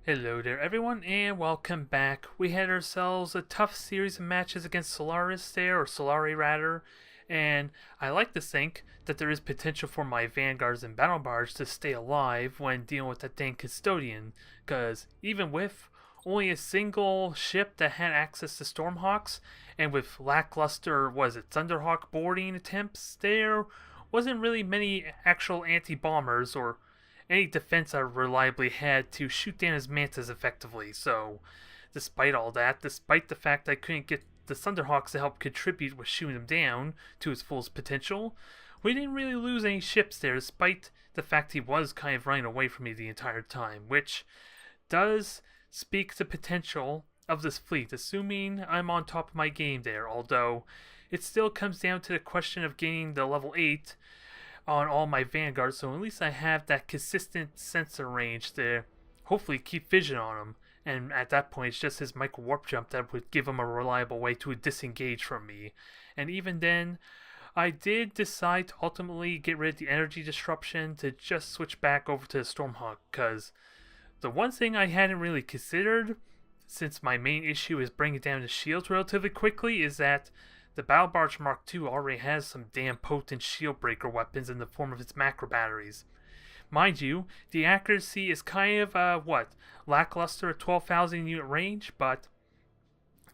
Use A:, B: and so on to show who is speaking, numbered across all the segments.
A: Hello there everyone and welcome back. We had ourselves a tough series of matches against Solaris there, or Solaire rather, and I like to think that there is potential for my Vanguards and Battlebarge to stay alive when dealing with that dang custodian, because even with only a single ship that had access to Stormhawks, and with lackluster, Thunderhawk boarding attempts, there wasn't really many actual anti-bombers or any defense I reliably had to shoot down his mantas effectively. So, despite all that, despite the fact I couldn't get the Thunderhawks to help contribute with shooting him down to his fullest potential, we didn't really lose any ships there, despite the fact he was kind of running away from me the entire time, which does speak to potential of this fleet, assuming I'm on top of my game there, although it still comes down to the question of gaining the level 8 on all my Vanguards, so at least I have that consistent sensor range to hopefully keep vision on him. And at that point, it's just his micro warp jump that would give him a reliable way to disengage from me. And even then, I did decide to ultimately get rid of the energy disruption to just switch back over to the Stormhawk, because the one thing I hadn't really considered, since my main issue is bringing down the shields relatively quickly, is that the Battlebarge Mark II already has some damn potent shield breaker weapons in the form of its macro batteries. Mind you, the accuracy is kind of, lackluster at 12,000 unit range, but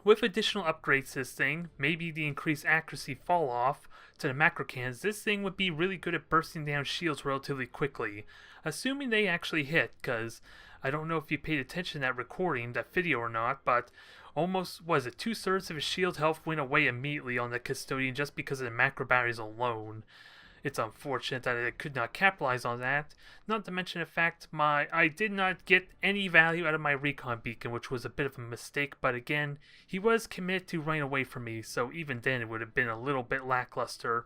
A: with additional upgrades to this thing, maybe the increased accuracy fall off to the macro cannons, this thing would be really good at bursting down shields relatively quickly, assuming they actually hit, because I don't know if you paid attention to that recording, that video or not, but almost, 2/3 of his shield health went away immediately on the Custodian just because of the macro batteries alone. It's unfortunate that I could not capitalize on that, not to mention the fact I did not get any value out of my recon beacon, which was a bit of a mistake, but again, he was committed to running away from me, so even then it would have been a little bit lackluster.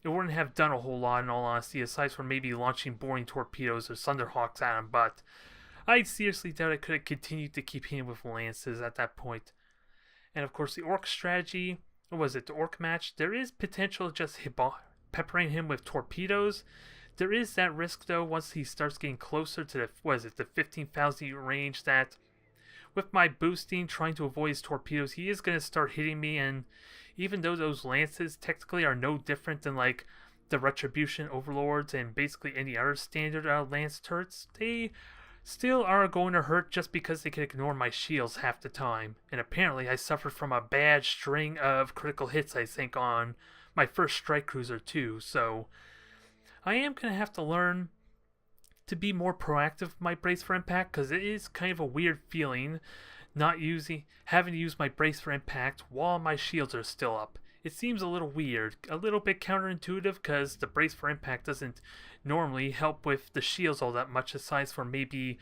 A: It wouldn't have done a whole lot in all honesty, aside from maybe launching boring torpedoes or Thunderhawks at him, but I seriously doubt I could have continued to keep hitting with lances at that point. And of course, the orc strategy, the orc match, there is potential just peppering him with torpedoes. There is that risk though, once he starts getting closer to the 15,000 range, that with my boosting, trying to avoid his torpedoes, he is going to start hitting me, and even though those lances technically are no different than like the Retribution Overlords and basically any other standard lance turrets, they still are going to hurt just because they can ignore my shields half the time. And apparently I suffered from a bad string of critical hits, I think, on my first strike cruiser too. So I am going to have to learn to be more proactive with my brace for impact, because it is kind of a weird feeling having to use my brace for impact while my shields are still up. It seems a little weird, a little bit counterintuitive, because the brace for impact doesn't normally help with the shields all that much, aside from maybe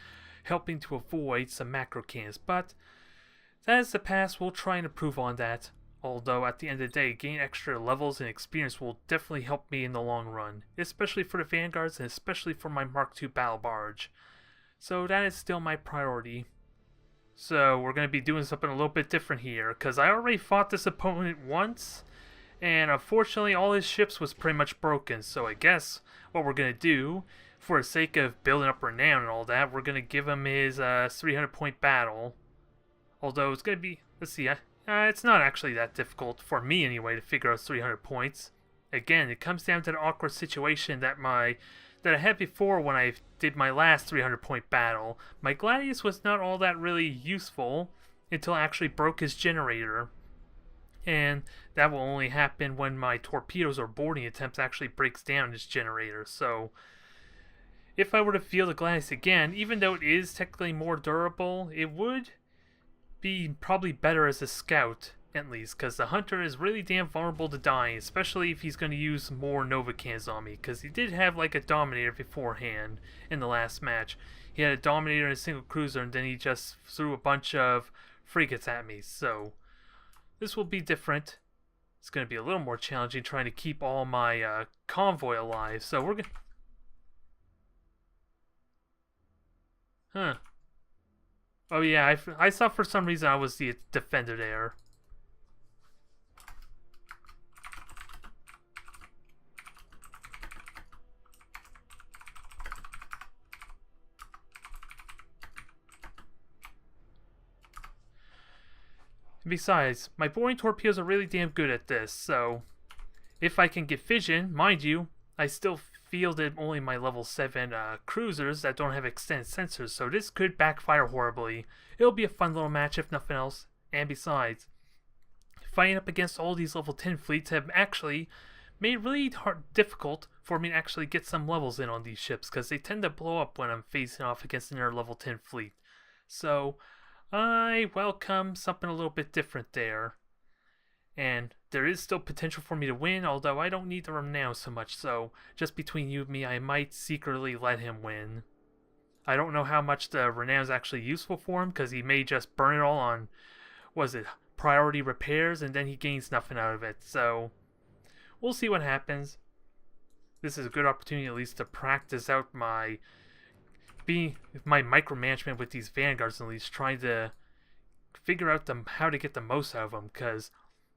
A: helping to avoid some macro cannons. But that is the past. We'll try and improve on that. Although at the end of the day, gaining extra levels and experience will definitely help me in the long run, especially for the Vanguards and especially for my Mark II Battlebarge. So that is still my priority. So we're going to be doing something a little bit different here, because I already fought this opponent once, and unfortunately all his ships was pretty much broken. So I guess what we're going to do, for the sake of building up renown and all that, we're going to give him his 300 point battle. Although it's going to be, let's see, it's not actually that difficult, for me anyway, to figure out 300 points. Again, it comes down to the awkward situation that I had before when I did my last 300 point battle. My Gladius was not all that really useful until I actually broke his generator. And that will only happen when my torpedoes or boarding attempts actually breaks down his generator. So if I were to field the Gladius again, even though it is technically more durable, it would be probably better as a scout, at least, because the Hunter is really damn vulnerable to dying, especially if he's going to use more Nova cannons on me, because he did have like a Dominator beforehand in the last match. He had a Dominator and a single cruiser, and then he just threw a bunch of frigates at me. So this will be different. It's going to be a little more challenging trying to keep all my convoy alive. So we're going to... Oh yeah, I thought for some reason I was the defender there. Besides, my boring torpedoes are really damn good at this, so if I can get fission, mind you, I still fielded only my level 7 cruisers that don't have extended sensors, so this could backfire horribly. It'll be a fun little match if nothing else, and besides, fighting up against all these level 10 fleets have actually made it really difficult for me to actually get some levels in on these ships, because they tend to blow up when I'm facing off against another level 10 fleet. So, I welcome something a little bit different there. And there is still potential for me to win, although I don't need the renown so much, so just between you and me, I might secretly let him win. I don't know how much the renown is actually useful for him, because he may just burn it all on, priority repairs, and then he gains nothing out of it, so we'll see what happens. This is a good opportunity at least to practice out my micromanagement with these Vanguards, at least trying to figure out how to get the most out of them, because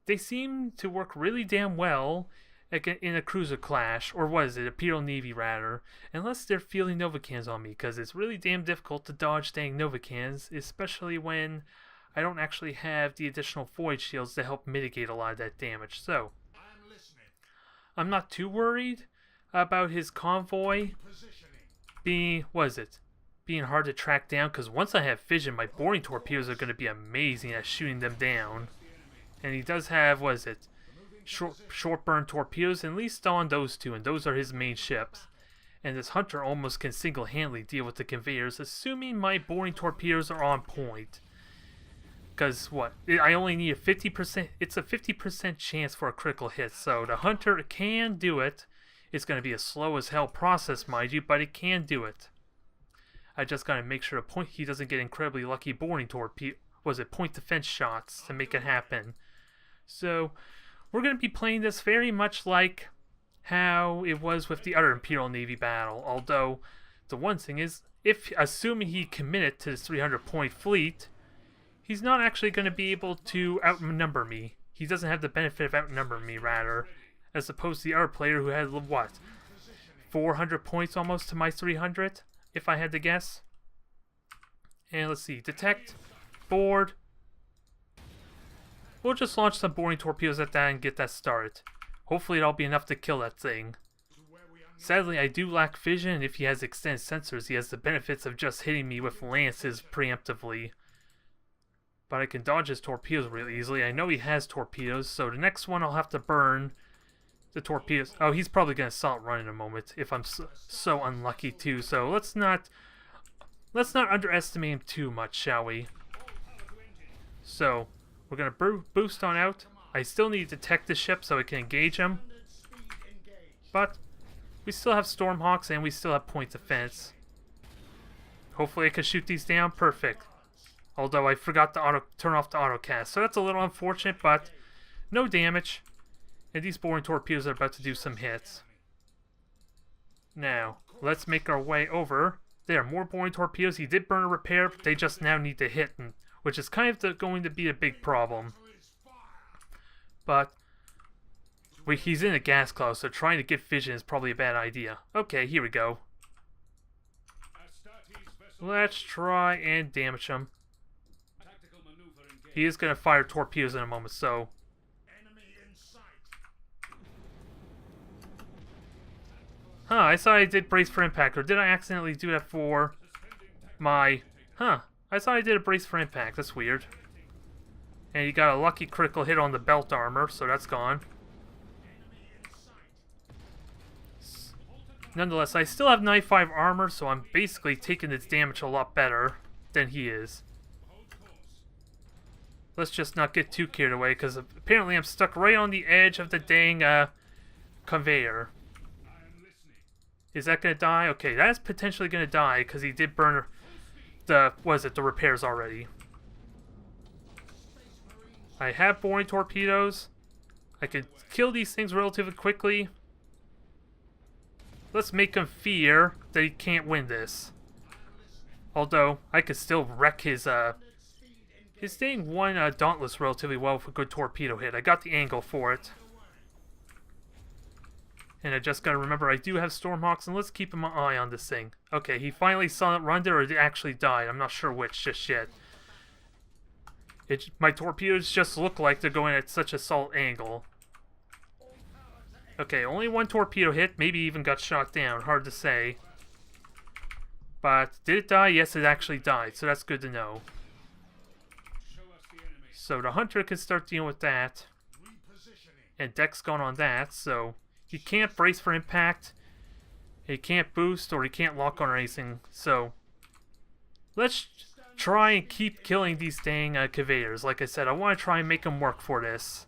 A: they seem to work really damn well in a cruiser clash, or what is it, Imperial Navy rather, unless they're fielding Novacans on me, because it's really damn difficult to dodge dang Novacans, especially when I don't actually have the additional void shields to help mitigate a lot of that damage. So, I'm not too worried about his convoy being hard to track down, because once I have fission, my boring torpedoes are going to be amazing at shooting them down. And he does have, short burn torpedoes, at least on those two, and those are his main ships. And this Hunter almost can single-handedly deal with the conveyors, assuming my boring torpedoes are on point. Because, I only need a 50%, it's a 50% chance for a critical hit, so the Hunter can do it. It's going to be a slow as hell process, mind you, but it can do it. I just got to make sure he doesn't get incredibly lucky boring point defense shots to make it happen. So, we're going to be playing this very much like how it was with the other Imperial Navy battle. Although, the one thing is, assuming he committed to this 300-point fleet, he's not actually going to be able to outnumber me. He doesn't have the benefit of outnumbering me, rather, as opposed to the other player who had, 400 points almost to my 300, if I had to guess. And let's see, detect, board. We'll just launch some boring torpedoes at that and get that started. Hopefully it'll be enough to kill that thing. Sadly, I do lack fission, and if he has extended sensors, he has the benefits of just hitting me with lances preemptively. But I can dodge his torpedoes really easily. I know he has torpedoes, so the next one I'll have to burn the torpedoes. Oh, he's probably going to assault run in a moment if I'm so unlucky too. So let's not underestimate him too much, shall we? So we're going to boost on out. I still need to detect the ship so I can engage him. But we still have Stormhawks and we still have point defense. Hopefully I can shoot these down. Perfect. Although I forgot to turn off the autocast. So that's a little unfortunate, but no damage. And these boring torpedoes are about to do some hits. Now, let's make our way over. There, more boring torpedoes. He did burn a repair, but they just now need to hit, which is kind of going to be a big problem. But he's in a gas cloud, so trying to get fission is probably a bad idea. Okay, here we go. Let's try and damage him. He is going to fire torpedoes in a moment, so... Huh, I thought I did brace for impact, or did I accidentally do that for my... Huh, I thought I did a brace for impact, that's weird. And you got a lucky critical hit on the belt armor, so that's gone. Nonetheless, I still have 95 armor, so I'm basically taking its damage a lot better than he is. Let's just not get too carried away, because apparently I'm stuck right on the edge of the dang conveyor. Is that going to die? Okay, that's potentially going to die, because he did burn the repairs already. I have boring torpedoes. I can kill these things relatively quickly. Let's make him fear that he can't win this. Although, I could still wreck his thing won Dauntless relatively well with a good torpedo hit. I got the angle for it. And I just gotta remember I do have Stormhawks, and let's keep an eye on this thing. Okay, he finally saw it run there, or it actually died. I'm not sure which just yet. My torpedoes just look like they're going at such a salt angle. Okay, only one torpedo hit, maybe even got shot down, hard to say. But did it die? Yes, it actually died, so that's good to know. So the hunter can start dealing with that. And deck's gone on that, so he can't brace for impact. He can't boost or he can't lock on or anything, so let's try and keep killing these dang conveyors. Like I said, I want to try and make them work for this.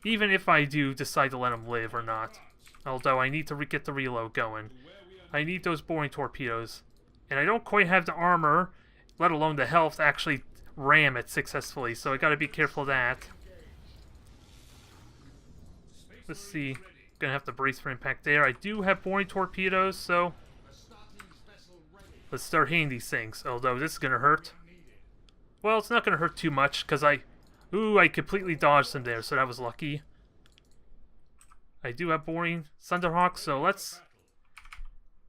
A: Even if I do decide to let them live or not. Although I need to get the reload going. I need those boring torpedoes. And I don't quite have the armor, let alone the health, to actually ram it successfully. So I gotta be careful of that. Let's see. Gonna have to brace for impact there. I do have boring torpedoes, so let's start hitting these things. Although this is gonna hurt. Well, it's not gonna hurt too much because I completely dodged them there, so that was lucky. I do have boring Thunderhawks, so let's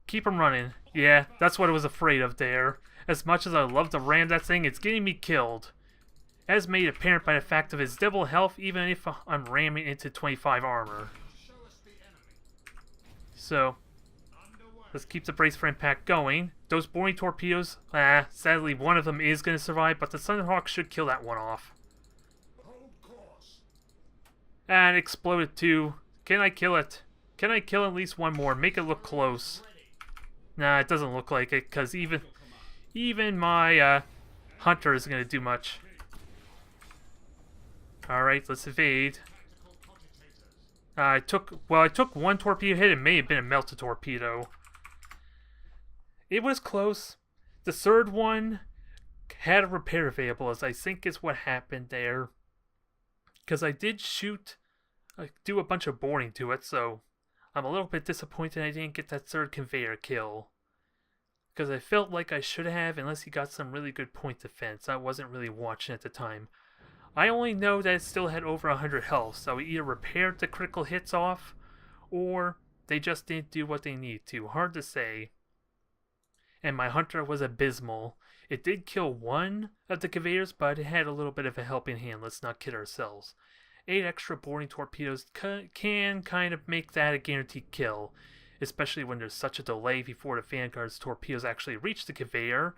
A: keep them running. Yeah, that's what I was afraid of there. As much as I love to ram that thing, it's getting me killed. As made apparent by the fact of his double health, even if I'm ramming into 25 armor. So, let's keep the brace for impact going. Those boring torpedoes, sadly one of them is going to survive, but the Thunderhawk should kill that one off. And it exploded too. Can I kill it? Can I kill at least one more? Make it look close. Nah, it doesn't look like it, because even my hunter isn't going to do much. Alright, let's evade. I took one torpedo hit. It may have been a melted torpedo. It was close. The third one had a repair available, as I think is what happened there. Because I did do a bunch of boring to it, so I'm a little bit disappointed I didn't get that third conveyor kill. Because I felt like I should have, unless he got some really good point defense. I wasn't really watching at the time. I only know that it still had over 100 health, so we either repaired the critical hits off, or they just didn't do what they need to. Hard to say. And my hunter was abysmal. It did kill one of the conveyors, but it had a little bit of a helping hand, let's not kid ourselves. 8 extra boring torpedoes can kind of make that a guaranteed kill, especially when there's such a delay before the Vanguard's torpedoes actually reach the conveyor,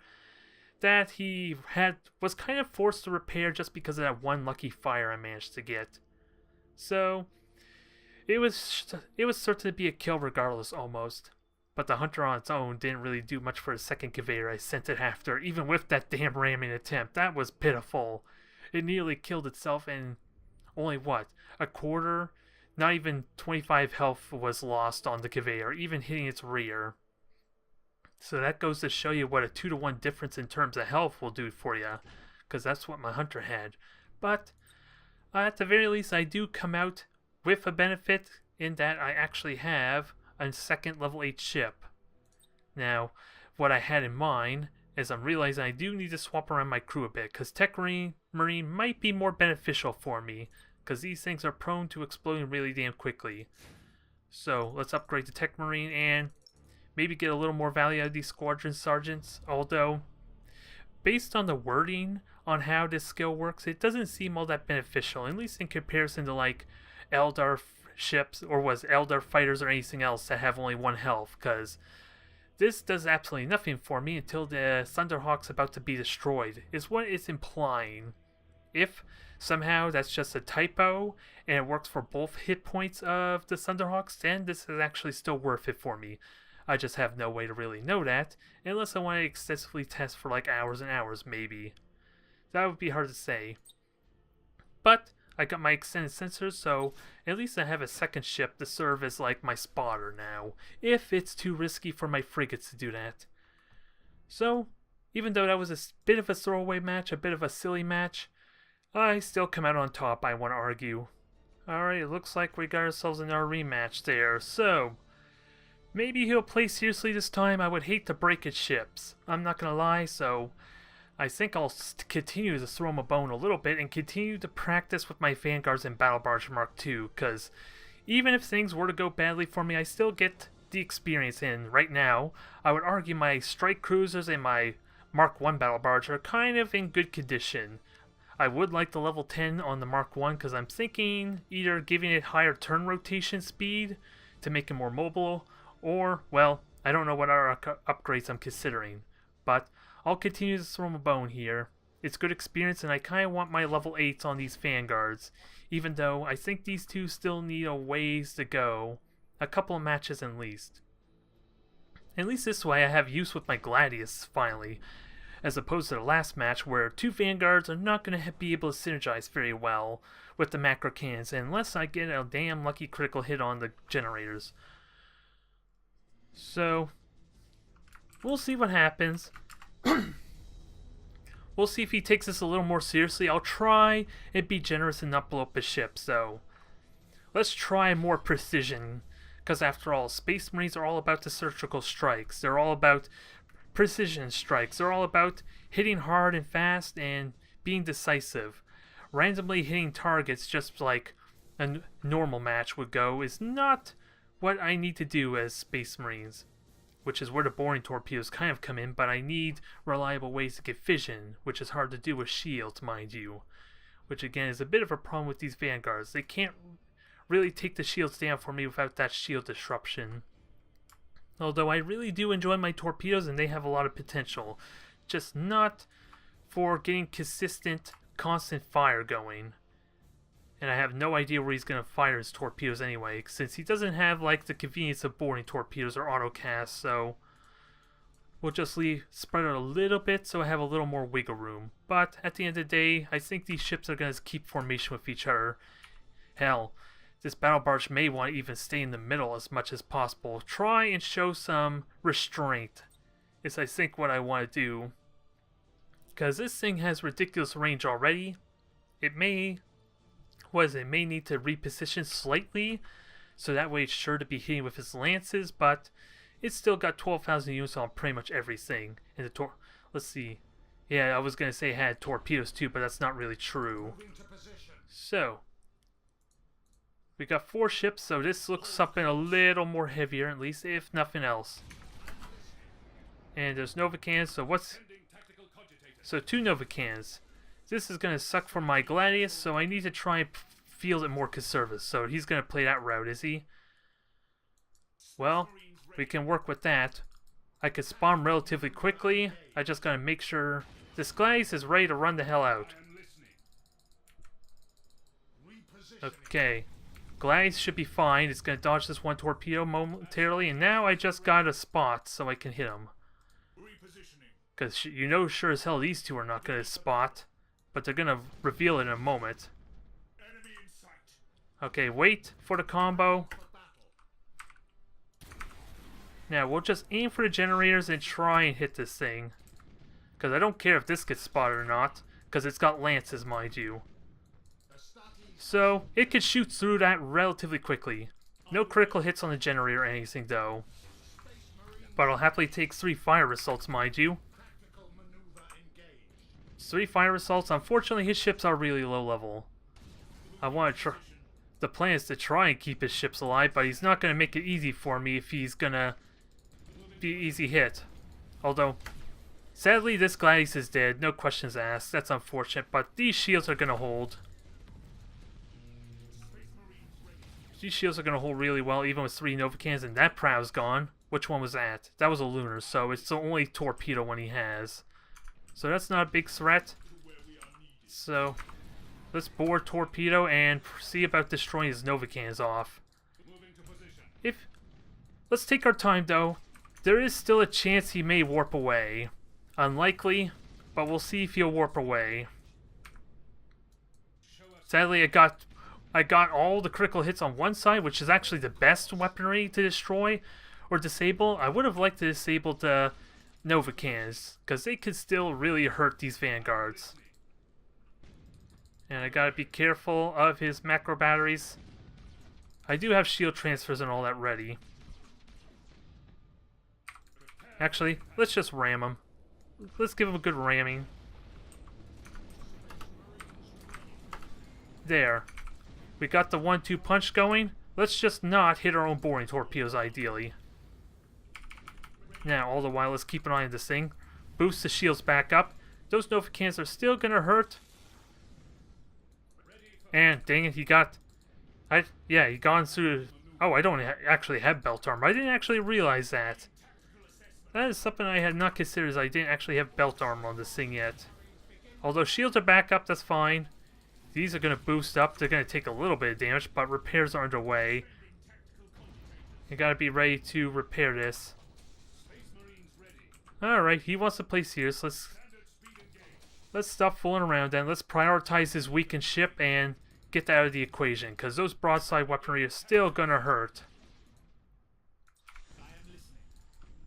A: that he was kind of forced to repair just because of that one lucky fire I managed to get. So it was certain to be a kill regardless almost. But the hunter on its own didn't really do much for the second conveyor I sent it after, even with that damn ramming attempt. That was pitiful. It nearly killed itself, and only what? A quarter? Not even 25 health was lost on the conveyor, even hitting its rear. So that goes to show you what a 2-to-1 difference in terms of health will do for you, because that's what my hunter had. But at the very least, I do come out with a benefit in that I actually have a second level 8 ship. Now, what I had in mind is I'm realizing I do need to swap around my crew a bit, because Tech Marine might be more beneficial for me, because these things are prone to exploding really damn quickly. So let's upgrade to Tech Marine and maybe get a little more value out of these squadron sergeants, although based on the wording on how this skill works, it doesn't seem all that beneficial, at least in comparison to like Eldar ships or Eldar fighters or anything else that have only 1 health, because this does absolutely nothing for me until the Thunderhawk's about to be destroyed, is what it's implying. If somehow that's just a typo and it works for both hit points of the Thunderhawks, then this is actually still worth it for me. I just have no way to really know that, unless I want to extensively test for like hours and hours, maybe. That would be hard to say. But I got my extended sensors, so at least I have a second ship to serve as like my spotter now, if it's too risky for my frigates to do that. So, even though that was a bit of a throwaway match, a bit of a silly match, I still come out on top, I want to argue. Alright, it looks like we got ourselves in our rematch there, so maybe he'll play seriously this time. I would hate to break his ships, I'm not gonna lie, so I think I'll continue to throw him a bone a little bit and continue to practice with my Vanguards and Battlebarge Mark II, because even if things were to go badly for me, I still get the experience in. Right now, I would argue my strike cruisers and my Mark I Battlebarge are kind of in good condition. I would like the level 10 on the Mark I because I'm thinking either giving it higher turn rotation speed to make it more mobile, or, well, I don't know what other upgrades I'm considering. But I'll continue to throw a bone here. It's good experience, and I kind of want my level 8s on these Vanguards, even though I think these two still need a ways to go. A couple of matches at least. At least this way I have use with my Gladius, finally, as opposed to the last match where two Vanguards are not going to be able to synergize very well with the macro cannons unless I get a damn lucky critical hit on the generators. So, we'll see what happens. We'll see if he takes this a little more seriously. I'll try and be generous and not blow up his ship, so let's try more precision. Because after all, Space Marines are all about the surgical strikes. They're all about precision strikes. They're all about hitting hard and fast and being decisive. Randomly hitting targets just like a normal match would go is not what I need to do as Space Marines, which is where the boring torpedoes kind of come in, but I need reliable ways to get fission, which is hard to do with shields, mind you. Which again is a bit of a problem with these Vanguards. They can't really take the shields down for me without that shield disruption. Although I really do enjoy my torpedoes and they have a lot of potential. Just not for getting consistent, constant fire going. And I have no idea where he's going to fire his torpedoes anyway, since he doesn't have like the convenience of boarding torpedoes or autocast, so we'll just spread it a little bit so I have a little more wiggle room. But at the end of the day, I think these ships are going to keep formation with each other. Hell, this Battlebarge may want to even stay in the middle as much as possible. Try and show some restraint is I think what I want to do. Because this thing has ridiculous range already. It may need to reposition slightly, so that way it's sure to be hitting with its lances, but it's still got 12,000 units on pretty much everything. And let's see. Yeah, I was going to say it had torpedoes too, but that's not really true. So, we got 4 ships, so this looks something a little more heavier, at least, if nothing else. And there's Nova cannons, so 2 Nova cannons. This is going to suck for my Gladius, so I need to try and field it more conservative. So he's going to play that route, is he? Well, we can work with that. I can spawn relatively quickly. I just got to make sure this Gladius is ready to run the hell out. Okay. Gladius should be fine. It's going to dodge this one torpedo momentarily, and now I just got a spot so I can hit him. Because you know sure as hell these two are not going to spot, but they're going to reveal it in a moment. Okay, wait for the combo. Now we'll just aim for the generators and try and hit this thing. Because I don't care if this gets spotted or not, because it's got lances, mind you. So, it could shoot through that relatively quickly. No critical hits on the generator or anything, though. But I'll happily take 3 fire assaults, mind you. 3 fire assaults. Unfortunately, his ships are really low level. I want to try. The plan is to try and keep his ships alive, but he's not going to make it easy for me if he's going to be an easy hit. Although, sadly, this Gladius is dead. No questions asked. That's unfortunate, but these shields are going to hold. These shields are going to hold really well, even with 3 Nova cannons, and that prow's gone. Which one was that? That was a lunar, so it's the only torpedo one he has. So that's not a big threat. So, let's board torpedo and see about destroying his Nova cannons off. Let's take our time, though. There is still a chance he may warp away. Unlikely, but we'll see if he'll warp away. Sadly, I got all the critical hits on one side, which is actually the best weaponry to destroy or disable. I would have liked to disable the Nova cannons, because they could still really hurt these Vanguards. And I gotta be careful of his macro batteries. I do have shield transfers and all that ready. Actually, let's just ram him. Let's give him a good ramming. There. We got the 1-2 punch going. Let's just not hit our own boring torpedoes, ideally. Now, all the while, let's keep an eye on this thing. Boost the shields back up. Those Nova cannons are still going to hurt, And dang it, he got... yeah, he gone through... Oh, I don't actually have belt armor. I didn't actually realize that. That is something I had not considered, is I didn't actually have belt armor on this thing yet. Although shields are back up, that's fine. These are going to boost up. They're going to take a little bit of damage, but repairs are underway. You got to be ready to repair this. Alright, he wants to play serious. Let's stop fooling around then. Let's prioritize his weakened ship and get that out of the equation, because those broadside weaponry are still going to hurt.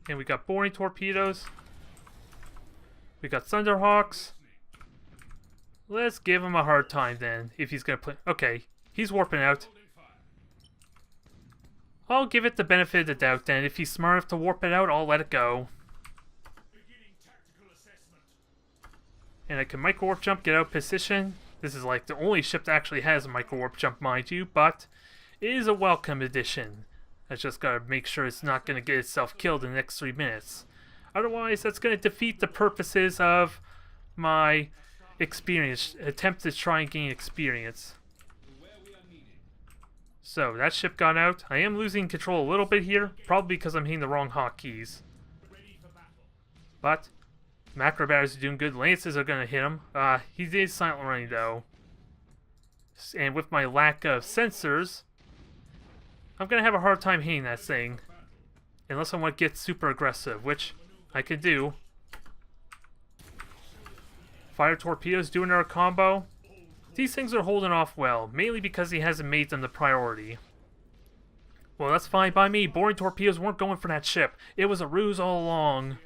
A: And we got boring torpedoes. We got Thunderhawks. Let's give him a hard time then, if he's going to play... Okay, he's warping out. I'll give it the benefit of the doubt then. If he's smart enough to warp it out, I'll let it go. And I can micro-warp jump, get out of position. This is like the only ship that actually has a micro-warp jump, mind you, but it is a welcome addition. I just gotta make sure it's not gonna get itself killed in the next 3 minutes. Otherwise, that's gonna defeat the purposes of my experience, attempt to try and gain experience. So, that ship got out. I am losing control a little bit here, probably because I'm hitting the wrong hotkeys. But macro batteries are doing good. Lances are gonna hit him. He is silent running though. And with my lack of sensors, I'm gonna have a hard time hitting that thing. Unless I want to get super aggressive, which I could do. Fire torpedoes doing our combo. These things are holding off well, mainly because he hasn't made them the priority. Well, that's fine by me. Boring torpedoes weren't going for that ship. It was a ruse all along.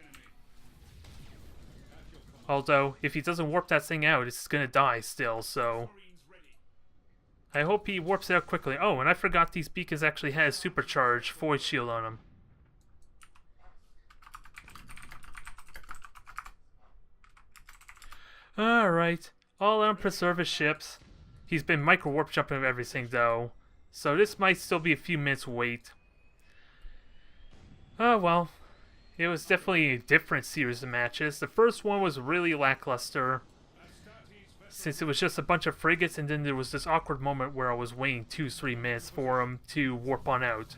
A: Although, if he doesn't warp that thing out, it's gonna die still, so... I hope he warps it out quickly. Oh, and I forgot these beacons actually had a supercharged void shield on them. Alright. I'll let him preserve his ships. He's been micro-warp jumping everything, though. So this might still be a few minutes wait. Oh, well. It was definitely a different series of matches. The first one was really lackluster, since it was just a bunch of frigates, and then there was this awkward moment where I was waiting 2-3 minutes for him to warp on out.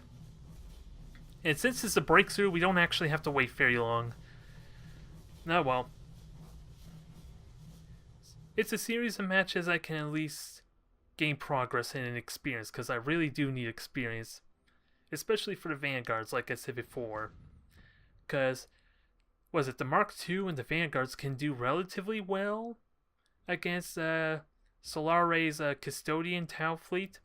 A: And since it's a breakthrough, we don't actually have to wait very long. Oh well. It's a series of matches I can at least gain progress in and experience, because I really do need experience. Especially for the Vanguards, like I said before. Because, was it the Mark II and the Vanguards can do relatively well against Solaire I's Custodian Tau fleet?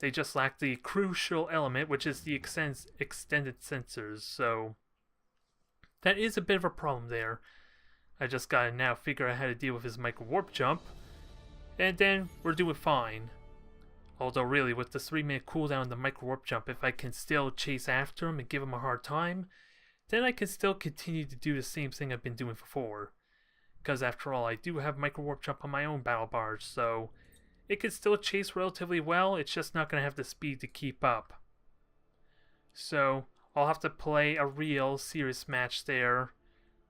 A: They just lack the crucial element, which is the extended sensors, so that is a bit of a problem there. I just gotta now figure out how to deal with his micro-warp jump, and then we're doing fine. Although really, with the 3-minute cooldown on the micro-warp jump, if I can still chase after him and give him a hard time, then I can still continue to do the same thing I've been doing before. Because after all, I do have micro-warp jump on my own Battlebarge, so it can still chase relatively well, it's just not going to have the speed to keep up. So, I'll have to play a real serious match there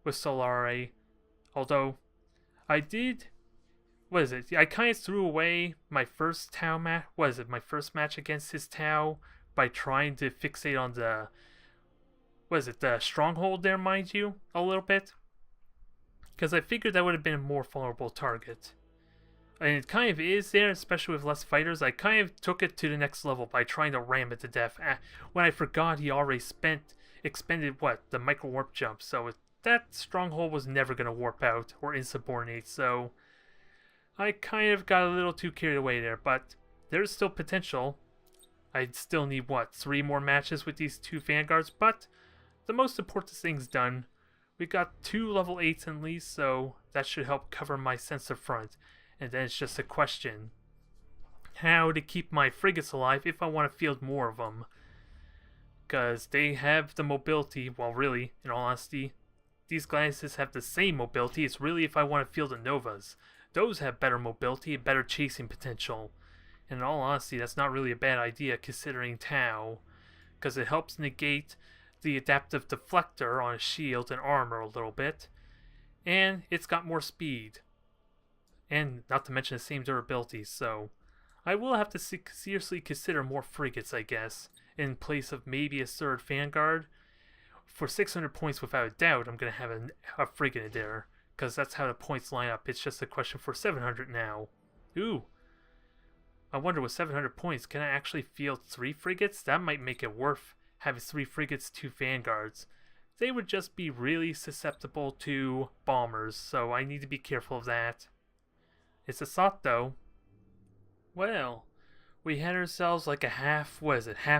A: with Solaire. Although, I did... What is it? I kind of threw away my first Tau match. What is it? My first match against his Tau by trying to fixate on the... What is it? The stronghold there, mind you? A little bit. Because I figured that would have been a more vulnerable target. And it kind of is there, especially with less fighters. I kind of took it to the next level by trying to ram it to death. When I forgot he already expended, what? The micro-warp jump. So that stronghold was never going to warp out or insubordinate. So I kind of got a little too carried away there. But there's still potential. I'd still need, what? 3 more matches with these 2 Vanguards. But the most important thing's done. We got 2 level 8s at least, so that should help cover my sensor front. And then it's just a question how to keep my frigates alive if I want to field more of them. Because they have the mobility, well really, in all honesty, these Gladiuses have the same mobility. It's really if I want to field the Novas. Those have better mobility and better chasing potential. And in all honesty, that's not really a bad idea considering Tau. Because it helps negate the adaptive deflector on a shield and armor a little bit, and it's got more speed, and not to mention the same durability, so I will have to seriously consider more frigates, I guess, in place of maybe a third Vanguard. For 600 points, without a doubt, I'm going to have a frigate there, because that's how the points line up. It's just a question for 700 now. Ooh. I wonder with 700 points, can I actually field 3 frigates? That might make it worth having 3 frigates, 2 Vanguards. They would just be really susceptible to bombers, so I need to be careful of that. It's a thought, though. Well, we had ourselves like a half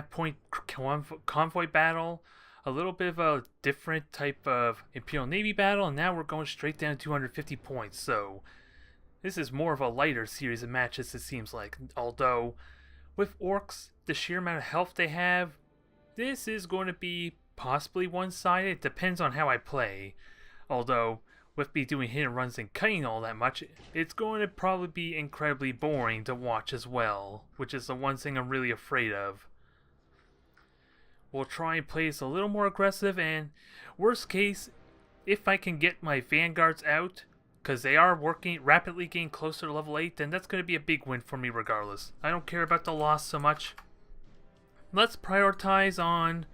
A: point convoy battle, a little bit of a different type of Imperial Navy battle, and now we're going straight down to 250 points, so this is more of a lighter series of matches, it seems like. Although, with Orcs, the sheer amount of health they have, this is going to be possibly one-sided. It depends on how I play. Although, with me doing hit and runs and cutting all that much, it's going to probably be incredibly boring to watch as well, which is the one thing I'm really afraid of. We'll try and play this a little more aggressive, and worst case, if I can get my Vanguards out, because they are rapidly getting closer to level 8, then that's going to be a big win for me regardless. I don't care about the loss so much. Let's prioritize on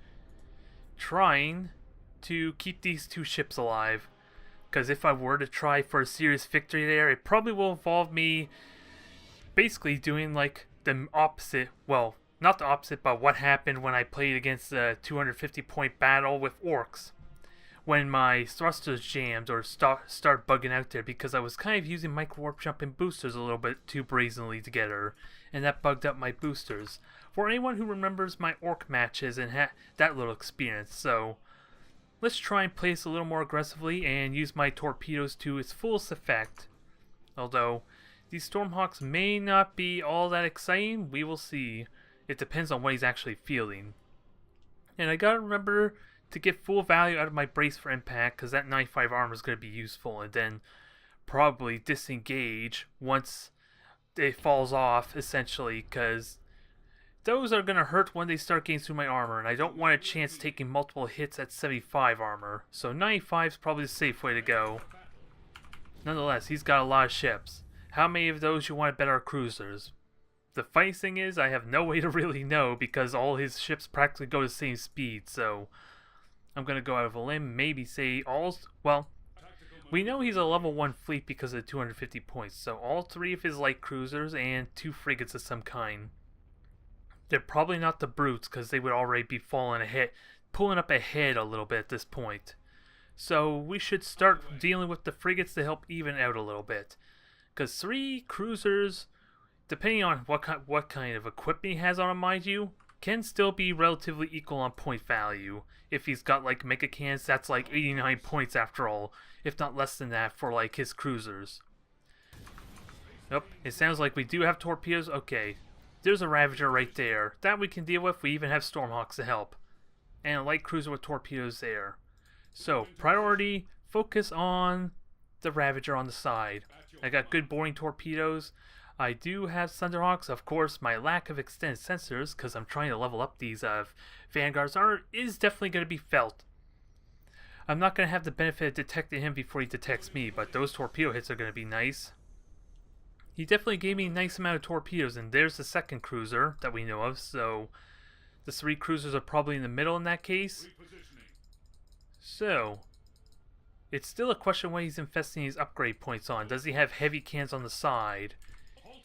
A: trying to keep these 2 ships alive. Because if I were to try for a serious victory there, it probably will involve me basically doing like the opposite. Well, not the opposite, but what happened when I played against the 250 point battle with Orcs. When my thrusters jammed or start bugging out there, because I was kind of using micro warp jump and boosters a little bit too brazenly together, and that bugged up my boosters. For anyone who remembers my Orc matches and that little experience, so let's try and play this a little more aggressively and use my torpedoes to its fullest effect. Although, these Stormhawks may not be all that exciting, we will see. It depends on what he's actually fielding. And I gotta remember to get full value out of my brace for impact, because that 95 armor is going to be useful, and then probably disengage once it falls off, essentially, because those are going to hurt when they start getting through my armor, and I don't want a chance taking multiple hits at 75 armor, so 95 is probably the safe way to go. Nonetheless, he's got a lot of ships. How many of those you want to bet are cruisers? The funny thing is, I have no way to really know, because all his ships practically go the same speed, so I'm going to go out of a limb, maybe say all... Well, we know he's a level 1 fleet because of the 250 points, so all 3 of his light cruisers and 2 frigates of some kind. They're probably not the brutes, because they would already be pulling up ahead a little bit at this point. So we should start dealing with the frigates to help even out a little bit. Because 3 cruisers, depending on what kind of equipment he has on him, mind you, can still be relatively equal on point value. If he's got like mega cannons, that's like 89 points after all, if not less than that for like his cruisers. Nope, it sounds like we do have torpedoes. Okay, there's a Ravager right there. That we can deal with. We even have Stormhawks to help. And a light cruiser with torpedoes there. So, priority, focus on the Ravager on the side. I got good boring torpedoes. I do have Thunderhawks. Of course, my lack of extended sensors, because I'm trying to level up these Vanguards, is definitely going to be felt. I'm not going to have the benefit of detecting him before he detects me, but those torpedo hits are going to be nice. He definitely gave me a nice amount of torpedoes, and there's the second cruiser that we know of, so the 3 cruisers are probably in the middle in that case. So, it's still a question what he's investing his upgrade points on. Does he have heavy cans on the side?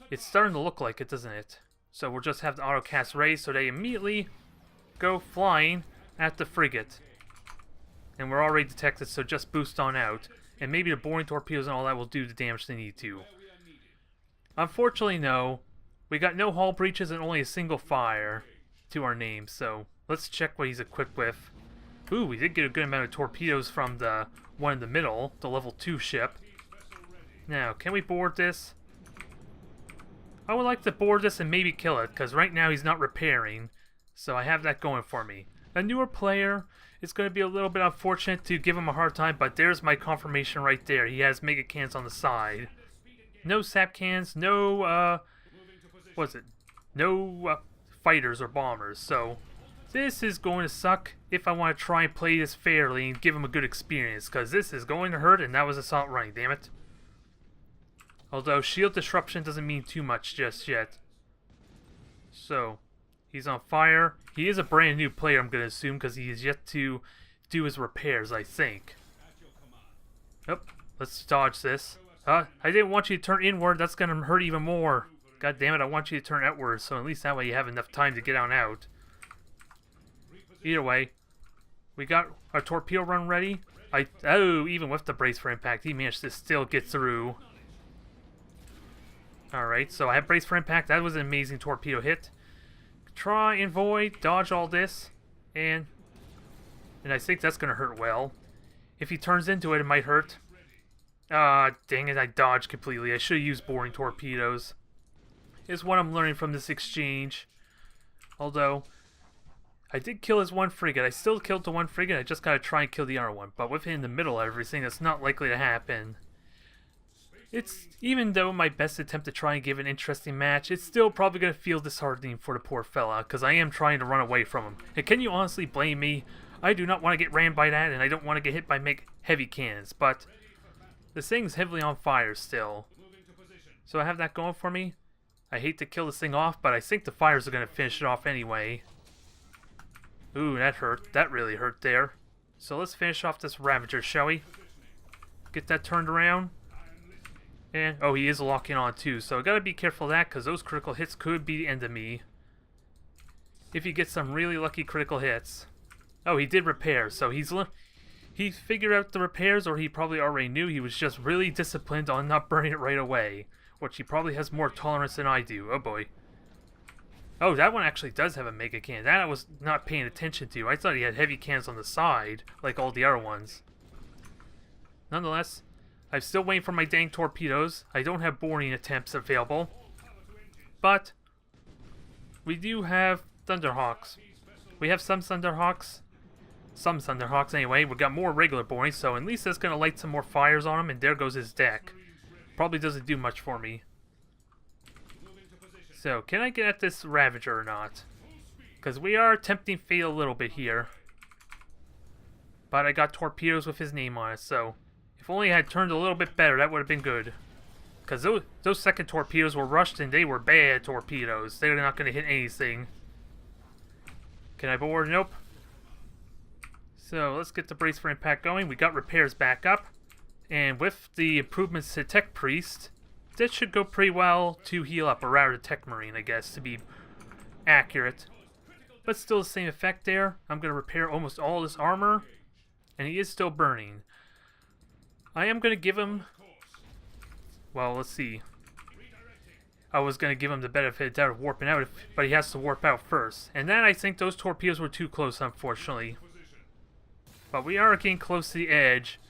A: It's starting to look like it, doesn't it? So we'll just have the autocast raise so they immediately go flying at the frigate. And we're already detected, so just boost on out. And maybe the boring torpedoes and all that will do the damage they need to. Unfortunately, no. We got no hull breaches and only a single fire to our name, so let's check what he's equipped with. Ooh, we did get a good amount of torpedoes from the one in the middle, the level 2 ship. Now, can we board this? I would like to board this and maybe kill it, because right now he's not repairing, so I have that going for me. A newer player, it's going to be a little bit unfortunate to give him a hard time, but there's my confirmation right there. He has mega cans on the side. No sap cans, no, no fighters or bombers, so this is going to suck if I want to try and play this fairly and give him a good experience, because this is going to hurt, and that was assault running, damn it. Although shield disruption doesn't mean too much just yet. So, he's on fire. He is a brand new player, I'm going to assume, because he is yet to do his repairs, I think. Yep, let's dodge this. I didn't want you to turn inward. That's going to hurt even more. God damn it, I want you to turn outward, so at least that way you have enough time to get on out. Either way, we got our torpedo run ready. Even with the brace for impact, he managed to still get through. Alright, so I have brace for impact. That was an amazing torpedo hit. Try and void, dodge all this, and I think that's going to hurt well. If he turns into it, it might hurt. Dang it, I dodged completely. I should have used boring torpedoes. Is what I'm learning from this exchange. Although, I did kill his one frigate. I still killed the one frigate. I just gotta try and kill the other one. But with him in the middle of everything, that's not likely to happen. It's, even though my best attempt to try and give an interesting match, it's still probably gonna feel disheartening for the poor fella, because I am trying to run away from him. And can you honestly blame me? I do not want to get rammed by that, and I don't want to get hit by heavy cannons, but this thing's heavily on fire still. So I have that going for me. I hate to kill this thing off, but I think the fires are going to finish it off anyway. Ooh, that hurt. That really hurt there. So let's finish off this Ravager, shall we? Get that turned around. And, oh, he is locking on too, so I gotta be careful of that, because those critical hits could be the end of me. If you get some really lucky critical hits. Oh, he did repair, so he figured out the repairs, or he probably already knew. He was just really disciplined on not burning it right away, which he probably has more tolerance than I do. Oh boy. Oh, that one actually does have a mega cannon. That I was not paying attention to. I thought he had heavy cannons on the side, like all the other ones. Nonetheless, I'm still waiting for my dang torpedoes. I don't have boarding attempts available. But we do have Thunderhawks. We have some Thunderhawks. Some Thunderhawks anyway. We've got more regular boarding, so at least that's going to light some more fires on him, and there goes his deck. Probably doesn't do much for me. So, can I get at this Ravager or not? Because we are tempting fate a little bit here. But I got torpedoes with his name on it, so if only I had turned a little bit better, that would have been good. Because those second torpedoes were rushed and they were bad torpedoes. They're not going to hit anything. Can I board? Nope. So let's get the brace for impact going. We got repairs back up. And with the improvements to Tech Priest, that should go pretty well to heal up, or rather Tech Marine, I guess, to be accurate. But still the same effect there. I'm going to repair almost all this armor. And he is still burning. I am going to give him... Well, let's see. I was going to give him the benefit of warping out, but he has to warp out first. And then I think those torpedoes were too close, unfortunately. But we are getting close to the edge.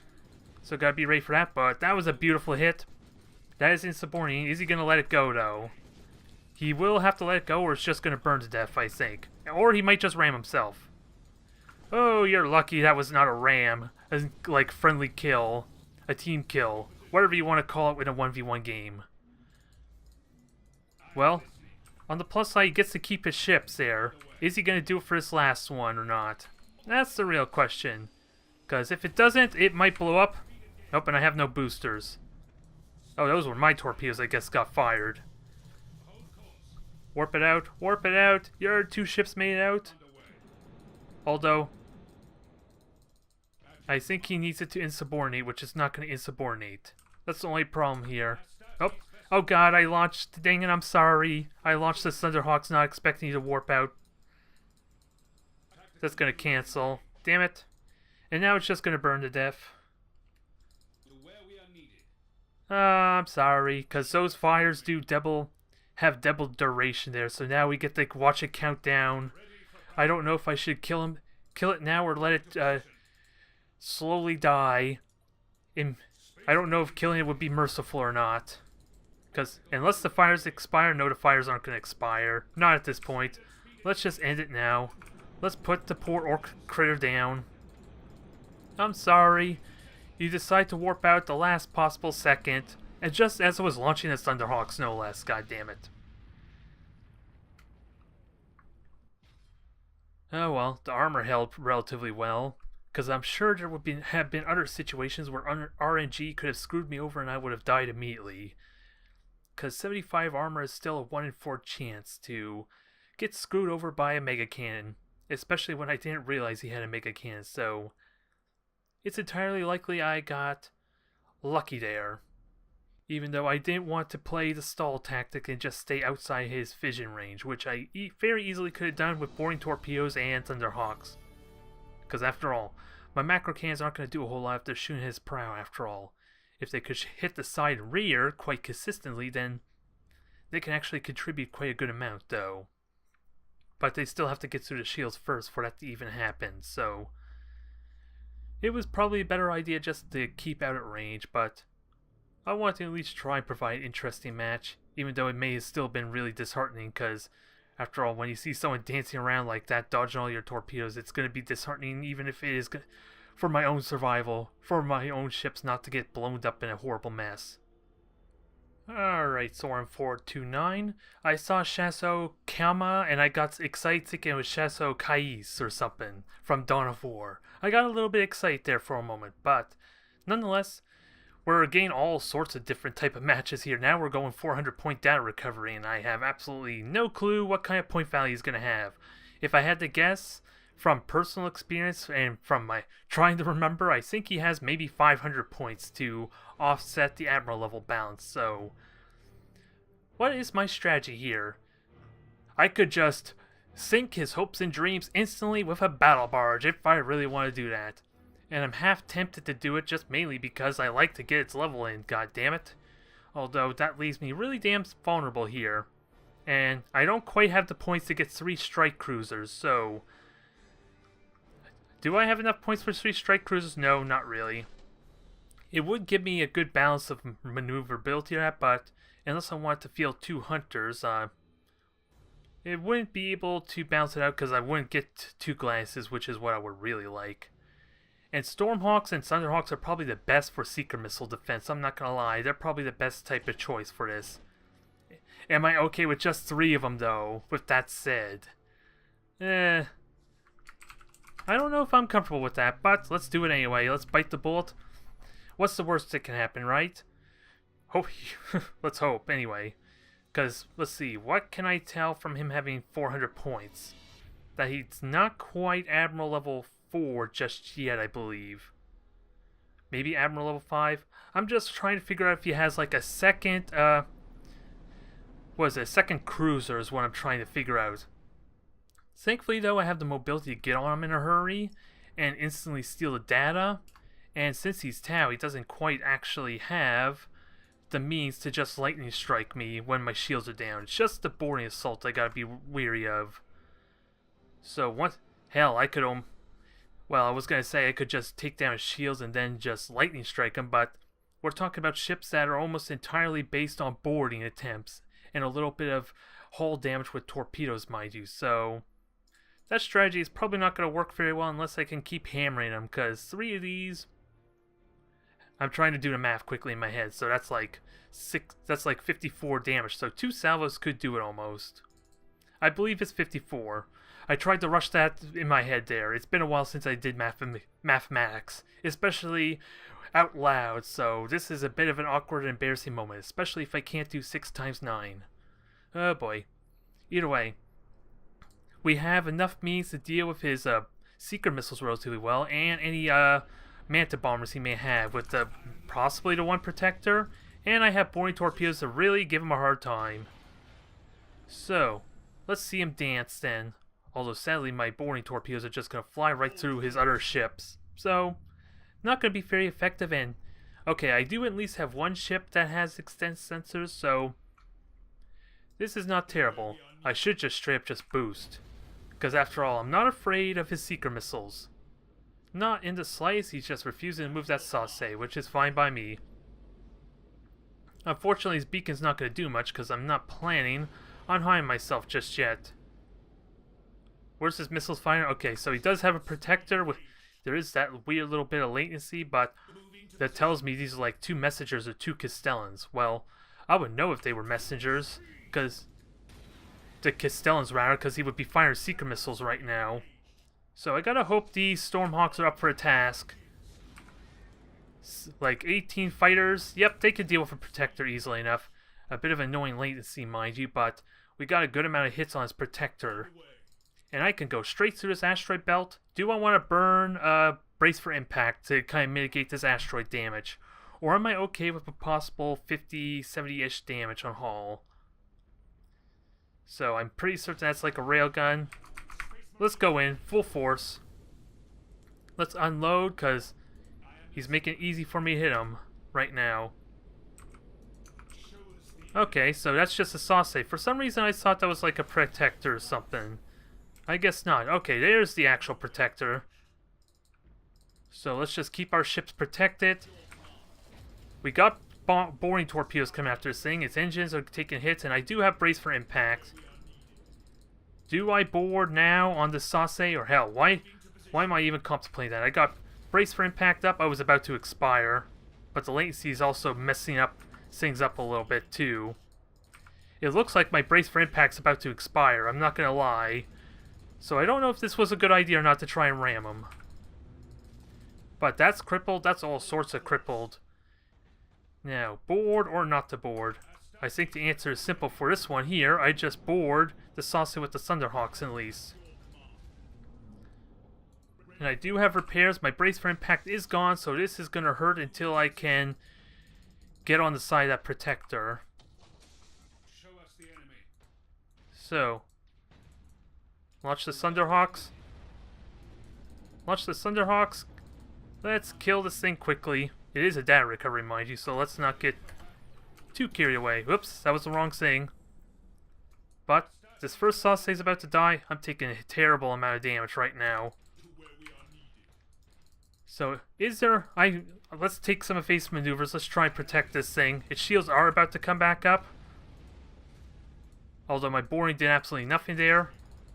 A: So gotta be ready for that. But that was a beautiful hit. That is insubordinate. Is he going to let it go, though? He will have to let it go, or it's just going to burn to death, I think. Or he might just ram himself. Oh, you're lucky that was not a ram. Like, friendly kill. A team kill. Whatever you want to call it in a 1v1 game. Well, on the plus side, he gets to keep his ships there. Is he going to do it for this last one or not? That's the real question. Because if it doesn't, it might blow up. Oh, and I have no boosters. Oh, those were my torpedoes, I guess, got fired. Warp it out. Warp it out. Your 2 ships made it out. Although, I think he needs it to insubordinate, which is not going to insubordinate. That's the only problem here. Oh, oh god, I launched... Dang it, I'm sorry. I launched the Thunderhawks not expecting you to warp out. That's going to cancel. Damn it. And now it's just going to burn to death. I'm sorry, because those fires do have double duration there, so now we get to watch it count down. I don't know if I should kill it now or let it slowly die. I don't know if killing it would be merciful or not. Because unless the fires expire, no, the fires aren't going to expire. Not at this point. Let's just end it now. Let's put the poor orc critter down. I'm sorry. You decide to warp out the last possible second. And just as I was launching the Thunderhawks, no less. God damn it. Oh well, the armor held relatively well. Because I'm sure there would have been other situations where RNG could have screwed me over and I would have died immediately. Because 75 armor is still a 1 in 4 chance to get screwed over by a mega cannon, especially when I didn't realize he had a mega cannon, so it's entirely likely I got lucky there. Even though I didn't want to play the stall tactic and just stay outside his vision range, which I very easily could have done with boring torpedoes and Thunderhawks. Because after all, my macro cannons aren't going to do a whole lot if they're shooting his prow after all. If they could hit the side and rear quite consistently, then they can actually contribute quite a good amount, though. But they still have to get through the shields first for that to even happen, so it was probably a better idea just to keep out at range, but I want to at least try and provide an interesting match, even though it may have still been really disheartening, because after all, when you see someone dancing around like that, dodging all your torpedoes, it's going to be disheartening, even if it is for my own survival, for my own ships not to get blown up in a horrible mess. Alright, Soren 429. I saw Chateau Kama and I got excited thinking it was Chateau Kais or something from Dawn of War. I got a little bit excited there for a moment, but nonetheless, we're getting all sorts of different type of matches here. Now we're going 400 point data recovery and I have absolutely no clue what kind of point value he's going to have. If I had to guess, from personal experience and from my trying to remember, I think he has maybe 500 points to offset the Admiral level balance. So, what is my strategy here? I could just sink his hopes and dreams instantly with a Battlebarge if I really want to do that. And I'm half tempted to do it just mainly because I like to get its level in, god damn it. Although that leaves me really damn vulnerable here. And I don't quite have the points to get 3 strike cruisers, so do I have enough points for 3 strike cruisers? No, not really. It would give me a good balance of maneuverability, but unless I want to field 2 hunters, it wouldn't be able to balance it out because I wouldn't get 2 glasses, which is what I would really like. And Stormhawks and Thunderhawks are probably the best for seeker missile defense. I'm not going to lie, they're probably the best type of choice for this. Am I okay with just 3 of them, though, with that said? I don't know if I'm comfortable with that, but let's do it anyway. Let's bite the bullet. What's the worst that can happen, right? Hope. Let's hope, anyway. Because, let's see, what can I tell from him having 400 points? That he's not quite Admiral level 4 just yet, I believe. Maybe Admiral level 5? I'm just trying to figure out if he has like a second, second cruiser is what I'm trying to figure out. Thankfully, though, I have the mobility to get on him in a hurry and instantly steal the data. And since he's Tau, he doesn't quite actually have the means to just lightning strike me when my shields are down. It's just the boarding assault I gotta be weary of. So what? Hell, I could well, I was gonna say I could just take down his shields and then just lightning strike him, but we're talking about ships that are almost entirely based on boarding attempts and a little bit of hull damage with torpedoes, mind you. So that strategy is probably not going to work very well unless I can keep hammering them, because 3 of these, I'm trying to do the math quickly in my head, so that's like 54 damage, so 2 salvos could do it almost. I believe it's 54. I tried to rush that in my head there. It's been a while since I did mathematics, especially out loud, so this is a bit of an awkward and embarrassing moment, especially if I can't do 6 times 9. Oh boy. Either way, we have enough means to deal with his seeker missiles relatively well, and any manta bombers he may have with possibly the 1 protector, and I have boarding torpedoes to really give him a hard time. So, let's see him dance then. Although sadly my boarding torpedoes are just going to fly right through his other ships. So, not going to be very effective, and okay, I do at least have 1 ship that has extended sensors, so this is not terrible. I should just straight up just boost. Because after all, I'm not afraid of his seeker missiles. Not in the slightest, he's just refusing to move that sauce, which is fine by me. Unfortunately, his beacon's not going to do much because I'm not planning on hiding myself just yet. Where's his missiles firing? Okay, so he does have a protector. There is that weird little bit of latency, but that tells me these are like 2 messengers or 2 Castellans. Well, I would know if they were messengers, because the Castellans rather, because he would be firing seeker missiles right now. So I gotta hope these Stormhawks are up for a task. Like 18 fighters, yep, they could deal with a protector easily enough. A bit of annoying latency, mind you, but we got a good amount of hits on his protector. And I can go straight through this asteroid belt. Do I want to burn brace for impact to kind of mitigate this asteroid damage? Or am I okay with a possible 50, 70-ish damage on hull? So I'm pretty certain that's like a railgun. Let's go in, full force. Let's unload, because he's making it easy for me to hit him right now. Okay, so that's just a sauce. For some reason I thought that was like a protector or something. I guess not. Okay, there's the actual protector. So let's just keep our ships protected. We got boring torpedoes coming after this thing. Its engines are taking hits, and I do have brace for impact. Do I board now on the sauce, or hell, why am I even contemplating that? I got brace for impact up. I was about to expire, but the latency is also messing up things up a little bit too. It looks like my brace for impact's about to expire. I'm not gonna lie. So I don't know if this was a good idea or not to try and ram him. But that's crippled. That's all sorts of crippled. Now, board or not to board? I think the answer is simple for this one here. I just board the saucer with the Thunderhawks at least. And I do have repairs. My brace for impact is gone, so this is going to hurt until I can get on the side of that protector. So, launch the Thunderhawks. Launch the Thunderhawks. Let's kill this thing quickly. It is a data recovery, mind you, so let's not get too carried away. Whoops, that was the wrong thing. But this first sauce is about to die. I'm taking a terrible amount of damage right now. So, is there... let's take some evasive maneuvers. Let's try and protect this thing. Its shields are about to come back up. Although my boring did absolutely nothing there,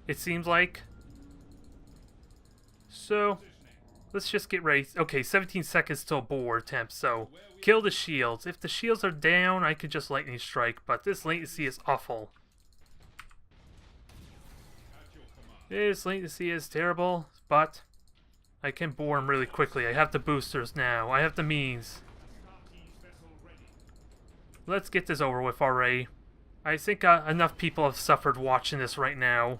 A: it seems like. So, let's just get ready. Okay, 17 seconds till board attempt, so kill the shields. If the shields are down, I could just lightning strike, but this latency is awful. This latency is terrible, but I can bore him really quickly. I have the boosters now. I have the means. Let's get this over with already. I think enough people have suffered watching this right now.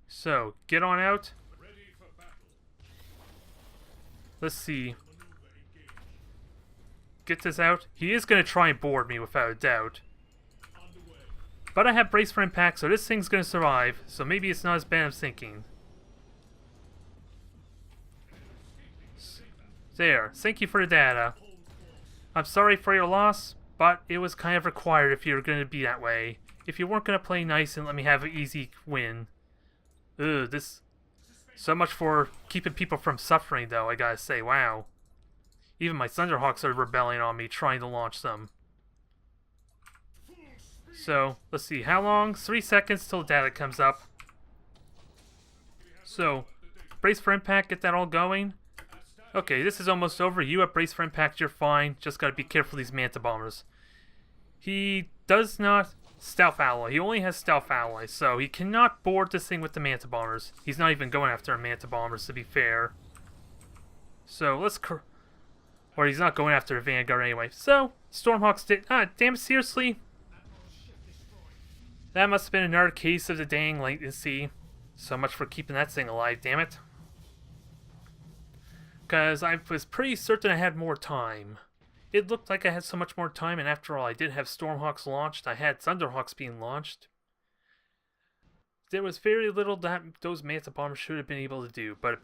A: So, get on out. Let's see. Get this out. He is going to try and board me without a doubt. But I have brace for impact, so this thing's going to survive. So maybe it's not as bad as thinking. There. Thank you for the data. I'm sorry for your loss, but it was kind of required if you were going to be that way. If you weren't going to play nice and let me have an easy win. Ugh, this... So much for keeping people from suffering, though, I gotta say. Wow. Even my Thunderhawks are rebelling on me, trying to launch them. So, let's see. How long? 3 seconds till data comes up. So, brace for impact, get that all going. Okay, this is almost over. You have brace for impact, you're fine. Just gotta be careful of these Manta Bombers. He does not... Stealth alloy. He only has stealth alloy, so he cannot board this thing with the Manta Bombers. He's not even going after Manta Bombers, to be fair. So, let's... Or he's not going after a Vanguard anyway. So, Stormhawks did... damn it, seriously? That must have been another case of the dang latency. So much for keeping that thing alive, damn it. Because I was pretty certain I had more time. It looked like I had so much more time, and after all, I did have Stormhawks launched. I had Thunderhawks being launched. There was very little that those Manta Bombers should have been able to do, but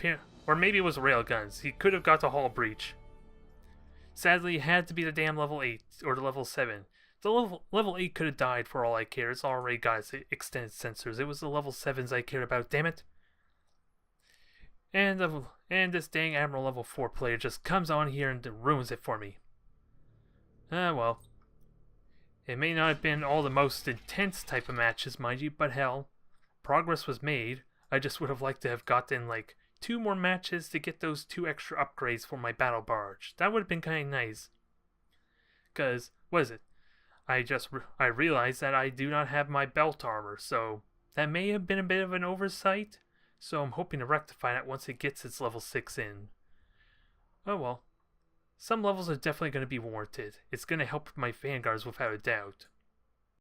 A: or maybe it was railguns. He could have got the hull breach. Sadly, it had to be the damn level 8, or the level 7. The level 8 could have died for all I care. It's already got its extended sensors. It was the level 7s I cared about, damn it. And this dang Admiral level 4 player just comes on here and ruins it for me. Well. It may not have been all the most intense type of matches, mind you, but hell, progress was made. I just would have liked to have gotten, like, 2 more matches to get those 2 extra upgrades for my Battlebarge. That would have been kind of nice. Because, what is it? I realized that I do not have my belt armor, so that may have been a bit of an oversight. So I'm hoping to rectify that once it gets its level 6 in. Oh well. some levels are definitely going to be warranted. It's going to help my Vanguards without a doubt.